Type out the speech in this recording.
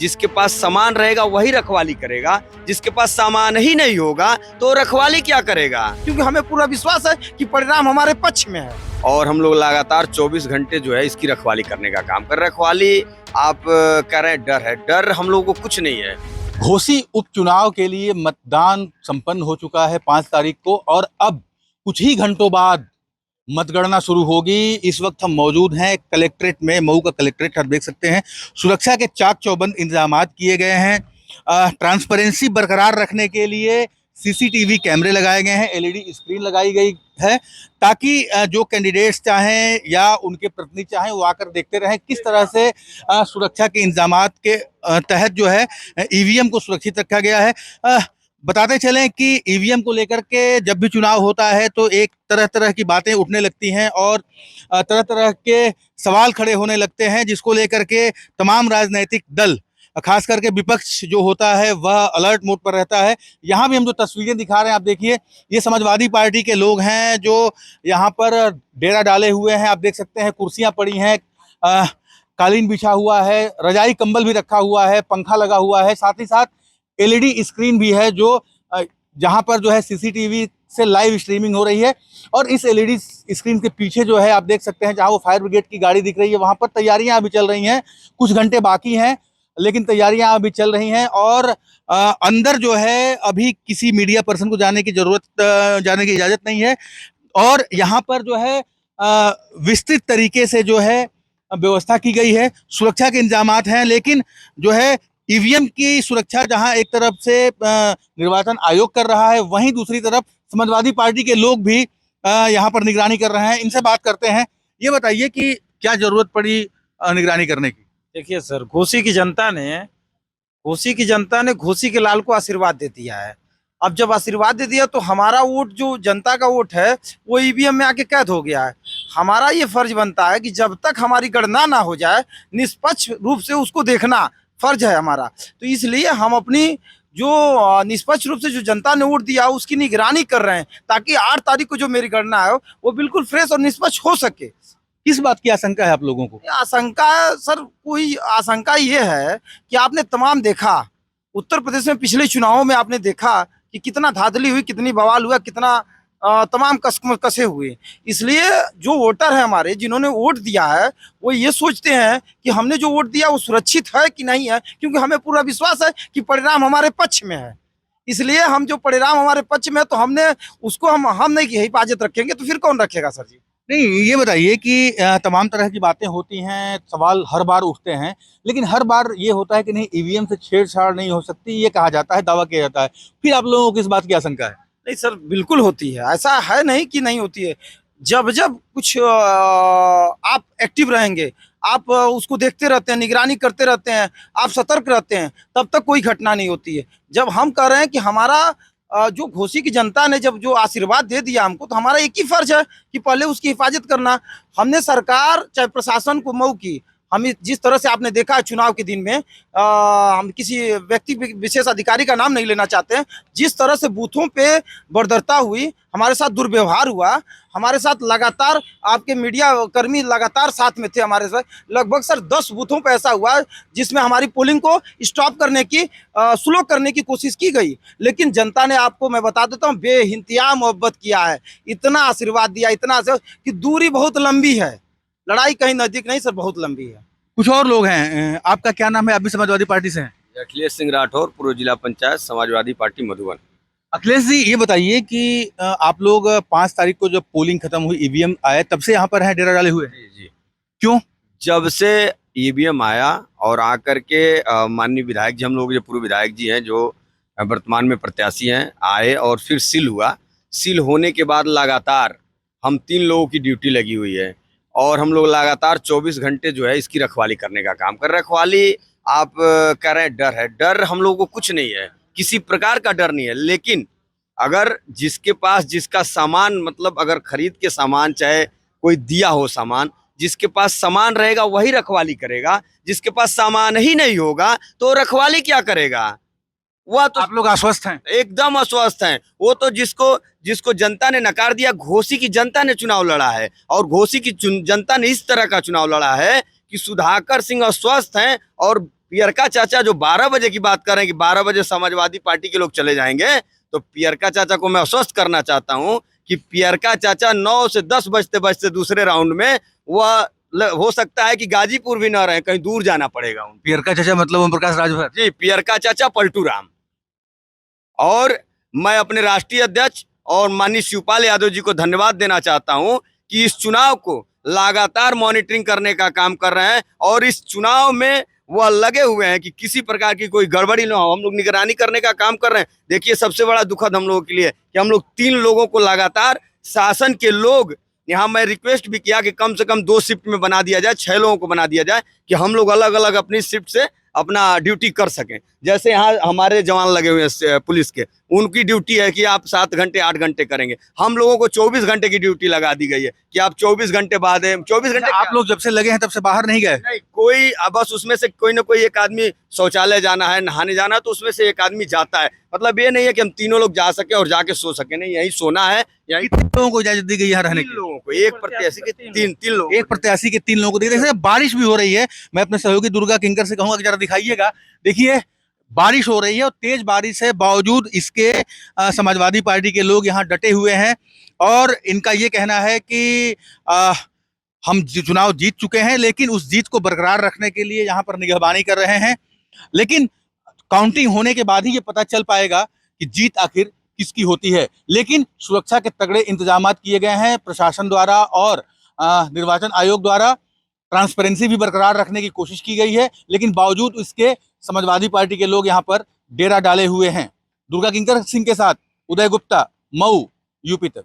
जिसके पास सामान रहेगा वही रखवाली करेगा, जिसके पास सामान ही नहीं होगा तो रखवाली क्या करेगा। क्योंकि हमें पूरा विश्वास है कि परिणाम हमारे पक्ष में है। और हम लोग लगातार 24 घंटे जो है इसकी रखवाली करने का काम कर रहे हैं। रखवाली आप कह रहे हैं डर है, डर हम लोगों को कुछ नहीं है। घोसी उपचुनाव के लिए मतदान संपन्न हो चुका है 5 तारीख को, और अब कुछ ही घंटों बाद मतगणना शुरू होगी। इस वक्त हम मौजूद हैं कलेक्ट्रेट में, मऊ का कलेक्ट्रेट आप देख सकते हैं। सुरक्षा के चाक चौबंद इंतजाम किए गए हैं। ट्रांसपेरेंसी बरकरार रखने के लिए सीसीटीवी कैमरे लगाए गए हैं, एलईडी स्क्रीन लगाई गई है, ताकि जो कैंडिडेट्स चाहें या उनके प्रतिनिधि चाहें वो आकर देखते रहें किस तरह से सुरक्षा के इंतजामात के तहत जो है ईवीएम को सुरक्षित रखा गया है। बताते चलें कि ईवीएम को लेकर के जब भी चुनाव होता है तो एक तरह तरह की बातें उठने लगती हैं और तरह तरह के सवाल खड़े होने लगते हैं, जिसको लेकर के तमाम राजनीतिक दल, खास करके विपक्ष जो होता है वह अलर्ट मोड पर रहता है। यहाँ भी हम जो तस्वीरें दिखा रहे हैं आप देखिए, ये समाजवादी पार्टी के लोग हैं जो यहाँ पर डेरा डाले हुए हैं। आप देख सकते हैं कुर्सियाँ पड़ी हैं, कालीन बिछा हुआ है, रजाई कंबल भी रखा हुआ है, पंखा लगा हुआ है, साथ ही साथ एलईडी स्क्रीन भी है जो जहां पर जो है सीसीटीवी से लाइव स्ट्रीमिंग हो रही है। और इस एलईडी स्क्रीन के पीछे जो है आप देख सकते हैं जहां वो फायर ब्रिगेड की गाड़ी दिख रही है, वहां पर तैयारियां अभी चल रही हैं। कुछ घंटे बाकी हैं लेकिन तैयारियां अभी चल रही हैं। और अंदर जो है अभी किसी मीडिया पर्सन को जाने की इजाजत नहीं है। और यहाँ पर जो है विस्तृत तरीके से जो है व्यवस्था की गई है, सुरक्षा के इंतजामात हैं। लेकिन जो है ईवीएम की सुरक्षा जहां एक तरफ से निर्वाचन आयोग कर रहा है, वहीं दूसरी तरफ समाजवादी पार्टी के लोग भी यहां पर निगरानी कर रहे हैं। इनसे बात करते हैं। ये बताइए कि क्या जरूरत पड़ी निगरानी करने की? देखिए सर, घोसी की जनता ने घोसी के लाल को आशीर्वाद दे दिया है। अब जब आशीर्वाद दे दिया तो हमारा वोट, जो जनता का वोट है, वो ईवीएम में आके कैद हो गया है। हमारा ये फर्ज बनता है कि जब तक हमारी गणना ना हो जाए, निष्पक्ष रूप से उसको देखना फर्ज है हमारा। तो इसलिए हम अपनी जो निष्पक्ष रूप से जो जनता ने वोट दिया उसकी निगरानी कर रहे हैं, ताकि 8 तारीख को जो मेरी गणना है वो बिल्कुल फ्रेश और निष्पक्ष हो सके। किस बात की आशंका है आप लोगों को? आशंका सर, कोई आशंका ये है कि आपने तमाम देखा, उत्तर प्रदेश में पिछले चुनावों में आपने देखा कि कितना धांधली हुई, कितनी बवाल हुआ, कितना तमाम कसे हुए। इसलिए जो वोटर है हमारे, जिन्होंने वोट दिया है, वो ये सोचते हैं कि हमने जो वोट दिया वो सुरक्षित है कि नहीं है, क्योंकि हमें पूरा विश्वास है कि परिणाम हमारे पक्ष में है। इसलिए हम जो परिणाम हमारे पक्ष में है तो हमने उसको हम नहीं की हिफाजत रखेंगे तो फिर कौन रखेगा सर जी? नहीं, ये बताइए कि तमाम तरह की बातें होती हैं, सवाल हर बार उठते हैं, लेकिन हर बार ये होता है कि नहीं, ईवीएम से छेड़छाड़ नहीं हो सकती, ये कहा जाता है, दावा किया जाता है। फिर आप लोगों को किस बात की आशंका है? नहीं सर, बिल्कुल होती है। ऐसा है नहीं कि नहीं होती है। जब जब कुछ आप एक्टिव रहेंगे, आप उसको देखते रहते हैं, निगरानी करते रहते हैं, आप सतर्क रहते हैं, तब तक कोई घटना नहीं होती है। जब हम कह रहे हैं कि हमारा जो घोसी की जनता ने जब जो आशीर्वाद दे दिया हमको, तो हमारा एक ही फर्ज है कि पहले उसकी हिफाजत करना। हमने सरकार चाहे प्रशासन को, मऊ की, हम जिस तरह से आपने देखा चुनाव के दिन में, हम किसी व्यक्ति विशेष अधिकारी का नाम नहीं लेना चाहते हैं, जिस तरह से बूथों पे बर्बरता हुई, हमारे साथ दुर्व्यवहार हुआ, हमारे साथ लगातार आपके मीडिया कर्मी लगातार साथ में थे हमारे साथ। लगभग सर 10 बूथों पे ऐसा हुआ जिसमें हमारी पोलिंग को स्टॉप करने की, स्लो करने की कोशिश की गई। लेकिन जनता ने, आपको मैं बता देता हूँ, बेइंतहा मोहब्बत किया है, इतना आशीर्वाद दिया, इतना कि दूरी बहुत लंबी है, लड़ाई कहीं नजदीक नहीं सर, बहुत लंबी है। कुछ और लोग हैं। आपका क्या नाम है? आप भी समाजवादी पार्टी से हैं? अखिलेश सिंह राठौर, पूर्व जिला पंचायत, समाजवादी पार्टी मधुबन। अखिलेश जी, ये बताइए कि आप लोग 5 तारीख को जब पोलिंग खत्म हुई, ईवीएम आए, तब से यहाँ पर हैं, डेरा डाले हुए? जी। क्यों? जब से ईवीएम आया और आकर के माननीय विधायक जी, हम लोग जो पूर्व विधायक जी हैं, जो वर्तमान में प्रत्याशी हैं, आए और फिर सील हुआ। सील होने के बाद लगातार हम 3 लोगों की ड्यूटी लगी हुई है और हम लोग लगातार 24 घंटे जो है इसकी रखवाली करने का काम कर। रखवाली आप कह रहे हैं डर है, डर हम लोगों को कुछ नहीं है, किसी प्रकार का डर नहीं है। लेकिन अगर जिसके पास जिसका सामान, मतलब अगर खरीद के सामान, चाहे कोई दिया हो सामान, जिसके पास सामान रहेगा वही रखवाली करेगा, जिसके पास सामान ही नहीं होगा तो रखवाली क्या करेगा। वह तो आप लोग आश्वस्त हैं? एकदम आश्वस्त हैं। वो तो जिसको जनता ने नकार दिया, घोसी की जनता ने चुनाव लड़ा है और घोसी की जनता ने इस तरह का चुनाव लड़ा है कि सुधाकर सिंह अस्वस्थ हैं और पियरका चाचा जो 12 बजे की बात कर रहे हैं कि 12 बजे समाजवादी पार्टी के लोग चले जाएंगे, तो पियरका चाचा को मैं आश्वस्त करना चाहता हूं कि पियरका चाचा 9 से 10 बजते बजते दूसरे राउंड में वह हो सकता है कि गाजीपुर भी ना रहे, कहीं दूर जाना पड़ेगा उनको। पियरका चाचा मतलब ओम प्रकाश राजभर। जी, पियरका चाचा पलटू राम। और मैं अपने राष्ट्रीय अध्यक्ष और माननीय शिवपाल यादव जी को धन्यवाद देना चाहता हूं कि इस चुनाव को लगातार मॉनिटरिंग करने का काम कर रहे हैं और इस चुनाव में वह लगे हुए हैं कि किसी प्रकार की कोई गड़बड़ी ना हो। हम लोग निगरानी करने का काम कर रहे हैं। देखिए, सबसे बड़ा दुखद हम लोगों के लिए कि हम लोग 3 लोगों को लगातार शासन के लोग, यहाँ मैं रिक्वेस्ट भी किया कि कम से कम 2 शिफ्ट में बना दिया जाए, 6 लोगों को बना दिया जाए कि हम लोग अलग अलग अपनी शिफ्ट से अपना ड्यूटी कर सकें। जैसे यहाँ हमारे जवान लगे हुए हैं पुलिस के, उनकी ड्यूटी है कि आप 7 घंटे 8 घंटे करेंगे। हम लोगों को 24 घंटे की ड्यूटी लगा दी गई है कि आप 24 घंटे बाद 24 घंटे। आप लोग जब से लगे हैं तब से बाहर नहीं गए? नहीं, कोई बस उसमें से कोई ना कोई एक आदमी शौचालय जाना है, नहाने जाना है, तो उसमें से एक आदमी जाता है। मतलब ये नहीं है कि हम तीनों लोग जा सके और जाके सो सके, नहीं, यही सोना है। यही कितने लोगों को इजाजत दी गई यहाँ रहने 3 की? लोगों को, एक प्रत्याशी के 3 लोग। एक प्रत्याशी के 3 लोगों को देखिए, बारिश भी हो रही है। मैं अपने सहयोगी दुर्गा किंकर से कहूंगा कि जरा दिखाइएगा। देखिए, बारिश हो रही है और तेज बारिश है, बावजूद इसके समाजवादी पार्टी के लोग यहाँ डटे हुए हैं और इनका ये कहना है कि हम चुनाव जीत चुके हैं, लेकिन उस जीत को बरकरार रखने के लिए यहाँ पर निगहबानी कर रहे हैं। लेकिन काउंटिंग होने के बाद ही ये पता चल पाएगा कि जीत आखिर किसकी होती है। लेकिन सुरक्षा के तगड़े इंतजाम किए गए हैं प्रशासन द्वारा और निर्वाचन आयोग द्वारा। ट्रांसपेरेंसी भी बरकरार रखने की कोशिश की गई है, लेकिन बावजूद इसके समाजवादी पार्टी के लोग यहाँ पर डेरा डाले हुए हैं। दुर्गा किंकर सिंह के साथ उदय गुप्ता, मऊ, यूपी तक।